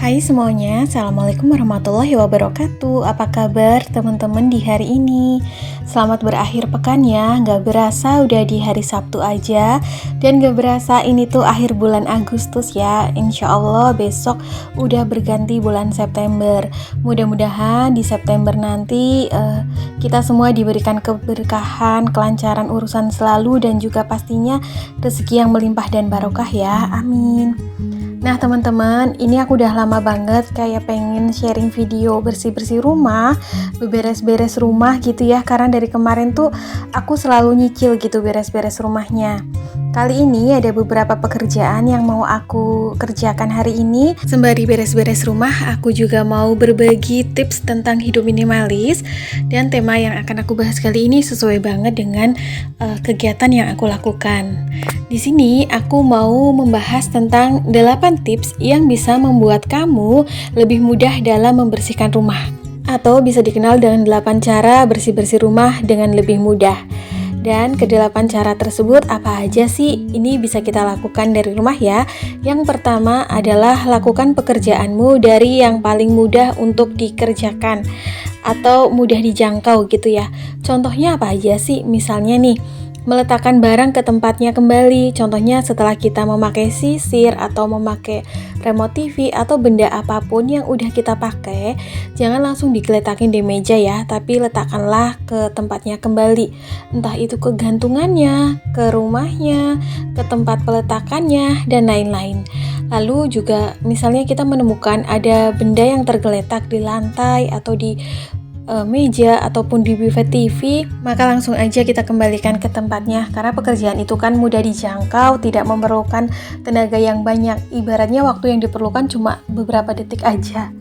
Hai semuanya, Assalamualaikum warahmatullahi wabarakatuh. Apa kabar teman-teman di hari ini? Selamat berakhir pekan ya. Gak berasa udah di hari Sabtu aja. Dan gak berasa ini tuh akhir bulan Agustus ya. Insya Allah besok udah berganti bulan September. Mudah-mudahan di September nanti kita semua diberikan keberkahan, kelancaran urusan selalu, dan juga pastinya rezeki yang melimpah dan barokah ya. Amin. Nah teman-teman, ini aku udah lama banget kayak pengen sharing video bersih-bersih rumah, beberes-beres rumah gitu ya. Karena dari kemarin tuh aku selalu nyicil gitu beres-beres rumahnya. Kali ini ada beberapa pekerjaan yang mau aku kerjakan hari ini. Sembari beres-beres rumah, aku juga mau berbagi tips tentang hidup minimalis. Dan tema yang akan aku bahas kali ini sesuai banget dengan kegiatan yang aku lakukan. Di sini aku mau membahas tentang 8 tips yang bisa membuat kamu lebih mudah dalam membersihkan rumah. Atau bisa dikenal dengan 8 cara bersih-bersih rumah dengan lebih mudah. Dan ke-8 cara tersebut apa aja sih? Ini bisa kita lakukan dari rumah ya. Yang pertama adalah lakukan pekerjaanmu dari yang paling mudah untuk dikerjakan atau mudah dijangkau gitu ya. Contohnya apa aja sih? Misalnya nih, meletakkan barang ke tempatnya kembali. Contohnya setelah kita memakai sisir atau memakai remote TV atau benda apapun yang udah kita pakai, jangan langsung digeletakin di meja ya, tapi letakkanlah ke tempatnya kembali. Entah itu ke gantungannya, ke rumahnya, ke tempat peletakannya, dan lain-lain. Lalu juga misalnya kita menemukan ada benda yang tergeletak di lantai atau di meja ataupun di buffet TV, maka langsung aja kita kembalikan ke tempatnya, karena pekerjaan itu kan mudah dijangkau, tidak memerlukan tenaga yang banyak. Ibaratnya waktu yang diperlukan cuma beberapa detik aja.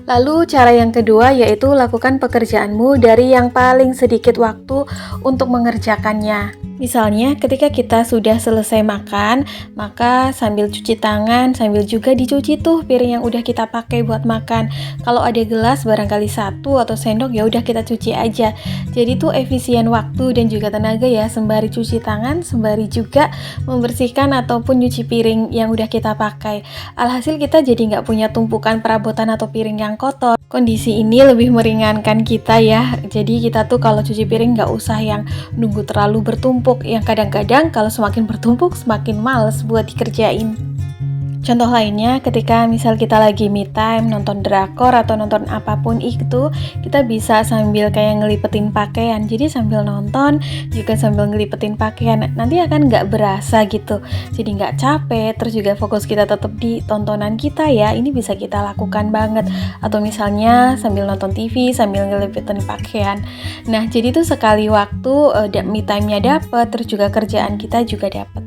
Lalu cara yang kedua yaitu lakukan pekerjaanmu dari yang paling sedikit waktu untuk mengerjakannya. Misalnya ketika kita sudah selesai makan, maka sambil cuci tangan, sambil juga dicuci tuh piring yang udah kita pakai buat makan. Kalau ada gelas barangkali 1 atau sendok, ya udah kita cuci aja. Jadi tuh efisien waktu dan juga tenaga ya, sembari cuci tangan, sembari juga membersihkan ataupun nyuci piring yang udah kita pakai. Alhasil kita jadi nggak punya tumpukan perabotan atau piring yang kotor. Kondisi ini lebih meringankan kita ya. Jadi kita tuh kalau cuci piring nggak usah yang nunggu terlalu bertumpuk, yang kadang-kadang kalau semakin bertumpuk semakin males buat dikerjain. Contoh lainnya, ketika misal kita lagi me time, nonton drakor atau nonton apapun itu, kita bisa sambil kayak ngelipetin pakaian. Jadi sambil nonton, juga sambil ngelipetin pakaian. Nanti akan nggak berasa gitu. Jadi nggak capek, terus juga fokus kita tetap di tontonan kita ya. Ini bisa kita lakukan banget. Atau misalnya sambil nonton TV, sambil ngelipetin pakaian. Nah, jadi tuh sekali waktu me time-nya dapet, terus juga kerjaan kita juga dapet.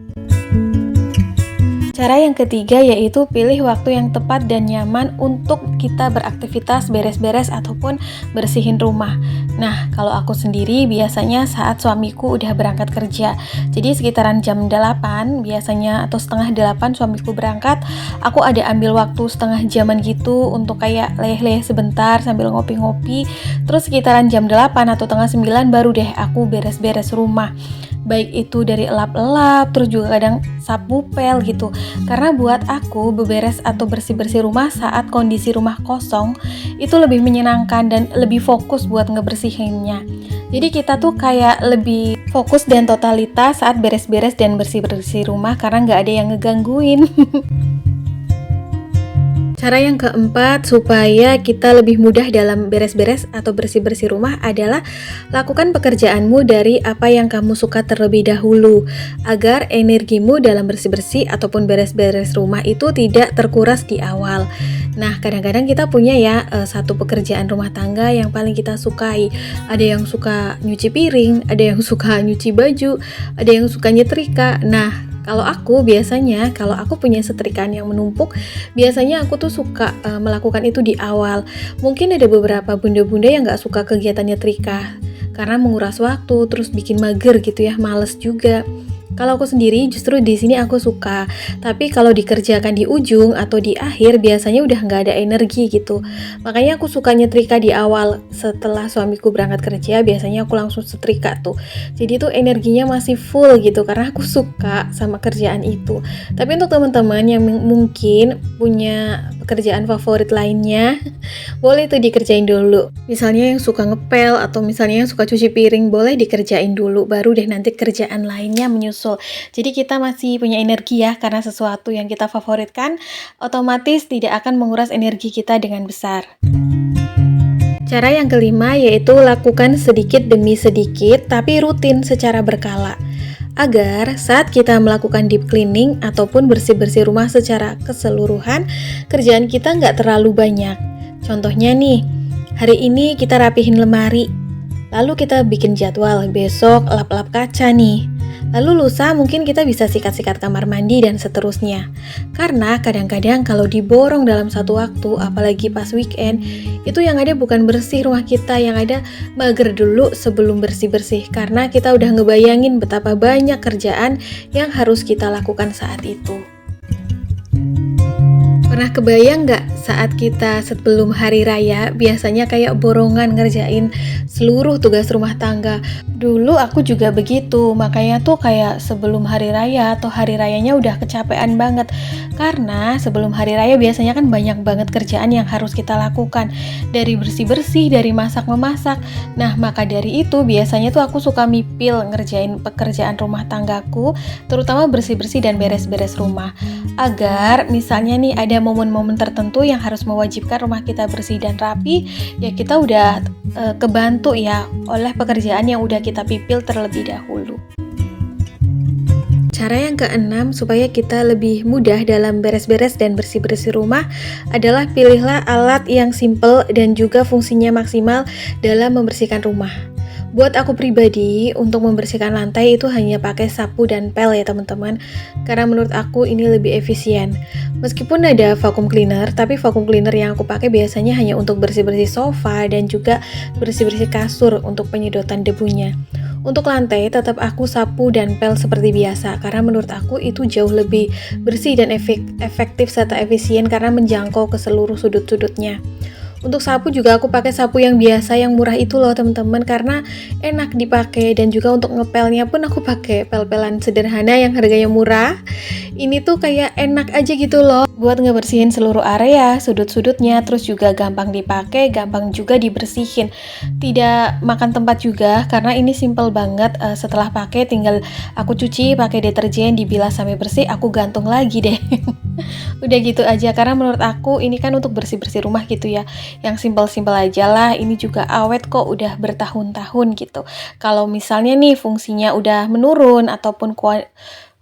Cara yang ketiga yaitu pilih waktu yang tepat dan nyaman untuk kita beraktivitas beres-beres ataupun bersihin rumah. Nah, kalau aku sendiri biasanya saat suamiku udah berangkat kerja. Jadi sekitaran jam 8 biasanya atau setengah 8 suamiku berangkat, aku ada ambil waktu setengah jaman gitu untuk kayak leleh-leleh sebentar sambil ngopi-ngopi. Terus sekitaran jam 8 atau setengah 9 baru deh aku beres-beres rumah. Baik itu dari elap-elap, terus juga kadang sapu pel gitu. Karena buat aku beberes atau bersih-bersih rumah saat kondisi rumah kosong itu lebih menyenangkan dan lebih fokus buat ngebersihinnya. Jadi kita tuh kayak lebih fokus dan totalitas saat beres-beres dan bersih-bersih rumah karena nggak ada yang ngegangguin. Cara yang keempat supaya kita lebih mudah dalam beres-beres atau bersih-bersih rumah adalah lakukan pekerjaanmu dari apa yang kamu suka terlebih dahulu agar energimu dalam bersih-bersih ataupun beres-beres rumah itu tidak terkuras di awal. Nah, kadang-kadang kita punya ya satu pekerjaan rumah tangga yang paling kita sukai. Ada yang suka nyuci piring, ada yang suka nyuci baju, ada yang suka nyetrika. Nah, kalau aku biasanya, kalau aku punya setrikaan yang menumpuk, biasanya aku tuh suka melakukan itu di awal. Mungkin ada beberapa bunda-bunda yang gak suka kegiatan nyetrika karena menguras waktu, terus bikin mager gitu ya, males juga. Kalau aku sendiri justru di sini aku suka, tapi kalau dikerjakan di ujung atau di akhir biasanya udah nggak ada energi gitu. Makanya aku suka nyetrika di awal. Setelah suamiku berangkat kerja biasanya aku langsung setrika tuh. Jadi tuh energinya masih full gitu karena aku suka sama kerjaan itu. Tapi untuk teman-teman yang mungkin punya pekerjaan favorit lainnya, boleh tuh dikerjain dulu. Misalnya yang suka ngepel atau misalnya yang suka cuci piring, boleh dikerjain dulu, baru deh nanti kerjaan lainnya menyusul. Jadi kita masih punya energi ya, karena sesuatu yang kita favoritkan otomatis tidak akan menguras energi kita dengan besar. Cara yang kelima yaitu lakukan sedikit demi sedikit tapi rutin secara berkala. Agar saat kita melakukan deep cleaning ataupun bersih-bersih rumah secara keseluruhan, kerjaan kita nggak terlalu banyak. Contohnya nih, hari ini kita rapihin lemari, lalu kita bikin jadwal, besok lap-lap kaca nih. Lalu lusa mungkin kita bisa sikat-sikat kamar mandi dan seterusnya. Karena kadang-kadang kalau diborong dalam satu waktu, apalagi pas weekend, itu yang ada bukan bersih rumah kita, yang ada mager dulu sebelum bersih-bersih. Karena kita udah ngebayangin betapa banyak kerjaan yang harus kita lakukan saat itu. Pernah kebayang nggak saat kita sebelum hari raya biasanya kayak borongan ngerjain seluruh tugas rumah tangga? Dulu aku juga begitu, makanya tuh kayak sebelum hari raya atau hari rayanya udah kecapean banget. Karena sebelum hari raya biasanya kan banyak banget kerjaan yang harus kita lakukan. Dari bersih-bersih, dari masak-memasak. Nah, maka dari itu biasanya tuh aku suka mipil ngerjain pekerjaan rumah tanggaku, terutama bersih-bersih dan beres-beres rumah. Agar misalnya nih ada momen-momen tertentu yang harus mewajibkan rumah kita bersih dan rapi, ya kita udah kebantu ya oleh pekerjaan yang udah kita pipil terlebih dahulu. Cara yang keenam supaya kita lebih mudah dalam beres-beres dan bersih-bersih rumah adalah pilihlah alat yang simple dan juga fungsinya maksimal dalam membersihkan rumah. Buat aku pribadi, untuk membersihkan lantai itu hanya pakai sapu dan pel ya teman-teman, karena menurut aku ini lebih efisien. Meskipun ada vacuum cleaner, tapi vacuum cleaner yang aku pakai biasanya hanya untuk bersih-bersih sofa dan juga bersih-bersih kasur untuk penyedotan debunya. Untuk lantai, tetap aku sapu dan pel seperti biasa, karena menurut aku itu jauh lebih bersih dan efektif serta efisien karena menjangkau ke seluruh sudut-sudutnya. Untuk sapu juga aku pakai sapu yang biasa yang murah itu loh teman-teman, karena enak dipakai, dan juga untuk ngepelnya pun aku pakai pel-pelan sederhana yang harganya murah. Ini tuh kayak enak aja gitu loh buat ngebersihin seluruh area, sudut-sudutnya, terus juga gampang dipakai, gampang juga dibersihin. Tidak makan tempat juga karena ini simple banget. Setelah pakai tinggal aku cuci pakai deterjen, dibilas sampai bersih, aku gantung lagi deh. Udah gitu aja, karena menurut aku ini kan untuk bersih-bersih rumah gitu ya, yang simpel-simpel aja lah. Ini juga awet kok, udah bertahun-tahun gitu. Kalau misalnya nih fungsinya udah menurun ataupun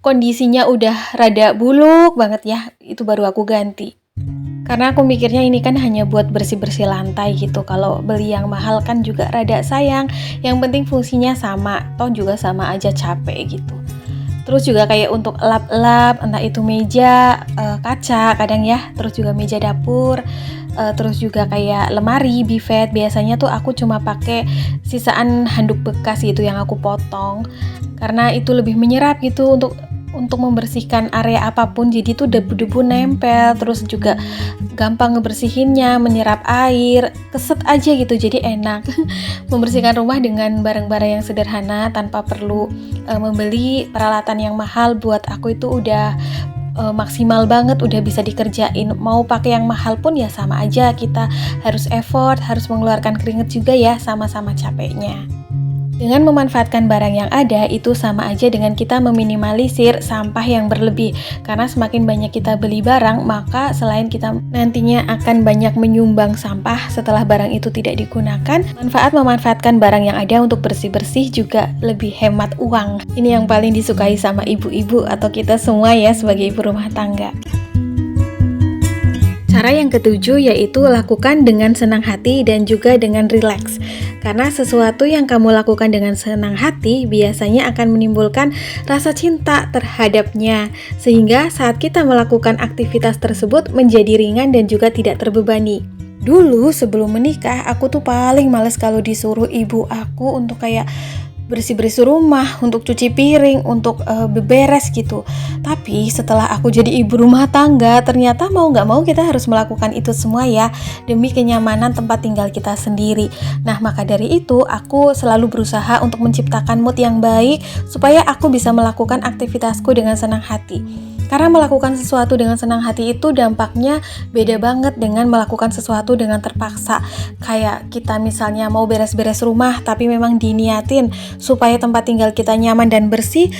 kondisinya udah rada buluk banget ya, itu baru aku ganti. Karena aku mikirnya ini kan hanya buat bersih-bersih lantai gitu. Kalau beli yang mahal kan juga rada sayang. Yang penting fungsinya sama, toh juga sama aja capek gitu. Terus juga kayak untuk lap-lap, entah itu meja kaca kadang ya, terus juga meja dapur, terus juga kayak lemari, buffet. Biasanya tuh aku cuma pakai sisaan handuk bekas gitu yang aku potong, karena itu lebih menyerap gitu untuk membersihkan area apapun. Jadi tuh debu-debu nempel, terus juga gampang ngebersihinnya, menyerap air, keset aja gitu, jadi enak. Membersihkan rumah dengan barang-barang yang sederhana tanpa perlu membeli peralatan yang mahal, buat aku itu udah maksimal banget, udah bisa dikerjain. Mau pakai yang mahal pun ya sama aja, kita harus effort, harus mengeluarkan keringat juga ya, sama-sama capeknya. Dengan memanfaatkan barang yang ada, itu sama aja dengan kita meminimalisir sampah yang berlebih. Karena semakin banyak kita beli barang, maka selain kita nantinya akan banyak menyumbang sampah setelah barang itu tidak digunakan, memanfaatkan barang yang ada untuk bersih-bersih juga lebih hemat uang. Ini yang paling disukai sama ibu-ibu atau kita semua ya sebagai ibu rumah tangga. Cara yang ketujuh yaitu lakukan dengan senang hati dan juga dengan rileks. Karena sesuatu yang kamu lakukan dengan senang hati biasanya akan menimbulkan rasa cinta terhadapnya. Sehingga saat kita melakukan aktivitas tersebut menjadi ringan dan juga tidak terbebani. Dulu sebelum menikah, aku tuh paling males kalau disuruh ibu aku untuk kayak bersih-bersih rumah, untuk cuci piring, untuk beberes gitu. Tapi setelah aku jadi ibu rumah tangga, ternyata mau nggak mau kita harus melakukan itu semua ya, demi kenyamanan tempat tinggal kita sendiri. Nah, maka dari itu aku selalu berusaha untuk menciptakan mood yang baik supaya aku bisa melakukan aktivitasku dengan senang hati. Karena melakukan sesuatu dengan senang hati itu dampaknya beda banget dengan melakukan sesuatu dengan terpaksa. Kayak kita misalnya mau beres-beres rumah tapi memang diniatin supaya tempat tinggal kita nyaman dan bersih,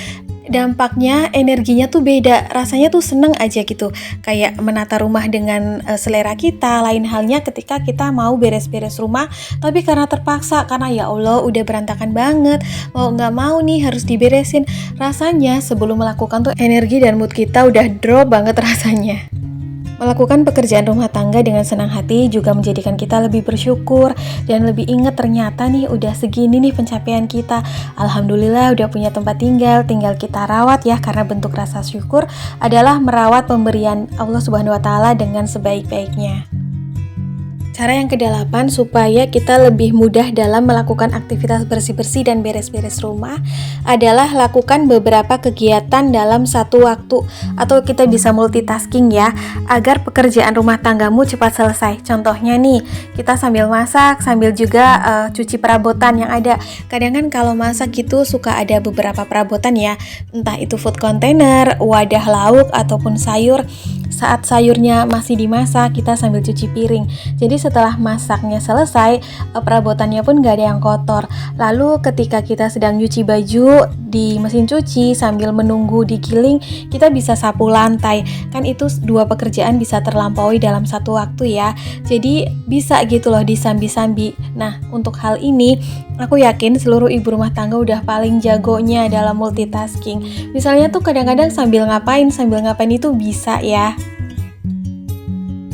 dampaknya energinya tuh beda, rasanya tuh seneng aja gitu, kayak menata rumah dengan selera kita. Lain halnya ketika kita mau beres-beres rumah tapi karena terpaksa, karena ya Allah udah berantakan banget, mau nggak mau nih harus diberesin. Rasanya sebelum melakukan tuh energi dan mood kita udah drop banget rasanya. Melakukan pekerjaan rumah tangga dengan senang hati juga menjadikan kita lebih bersyukur dan lebih ingat ternyata nih udah segini nih pencapaian kita. Alhamdulillah udah punya tempat tinggal kita rawat ya, karena bentuk rasa syukur adalah merawat pemberian Allah Subhanahu wa taala dengan sebaik-baiknya. Cara yang kedelapan supaya kita lebih mudah dalam melakukan aktivitas bersih-bersih dan beres-beres rumah adalah lakukan beberapa kegiatan dalam satu waktu, atau kita bisa multitasking ya, agar pekerjaan rumah tanggamu cepat selesai. Contohnya nih, kita sambil masak, sambil juga cuci perabotan yang ada. Kadang kan kalau masak gitu suka ada beberapa perabotan ya, entah itu food container, wadah lauk, ataupun sayur. Saat sayurnya masih dimasak, kita sambil cuci piring. Jadi setelah masaknya selesai, perabotannya pun gak ada yang kotor. Lalu ketika kita sedang nyuci baju di mesin cuci sambil menunggu digiling, kita bisa sapu lantai. Kan itu dua pekerjaan bisa terlampaui dalam satu waktu ya. Jadi bisa gitu loh disambi-sambi. Nah, untuk hal ini aku yakin seluruh ibu rumah tangga udah paling jagonya dalam multitasking. Misalnya tuh kadang-kadang sambil ngapain itu bisa ya.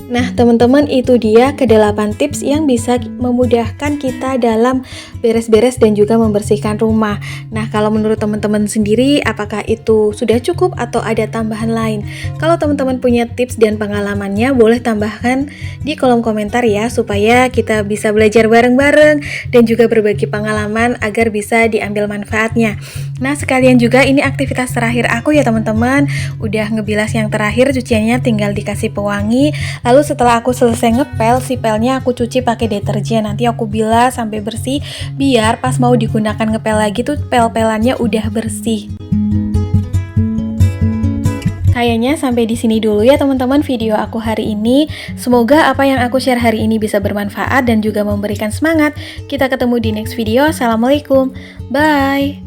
Nah, teman-teman, itu dia ke-8 tips yang bisa memudahkan kita dalam beres-beres dan juga membersihkan rumah. Nah, kalau menurut teman-teman sendiri, apakah itu sudah cukup atau ada tambahan lain? Kalau teman-teman punya tips dan pengalamannya, boleh tambahkan di kolom komentar ya, supaya kita bisa belajar bareng-bareng dan juga berbagi pengalaman agar bisa diambil manfaatnya. Nah, sekalian juga ini aktivitas terakhir aku ya teman-teman. Udah ngebilas yang terakhir, cuciannya tinggal dikasih pewangi. Lalu setelah aku selesai ngepel, si pelnya aku cuci pakai deterjen. Nanti aku bilas sampai bersih, biar pas mau digunakan ngepel lagi tuh pel-pelannya udah bersih. Kayaknya sampai di sini dulu ya teman-teman video aku hari ini. Semoga apa yang aku share hari ini bisa bermanfaat dan juga memberikan semangat. Kita ketemu di next video. Assalamualaikum. Bye.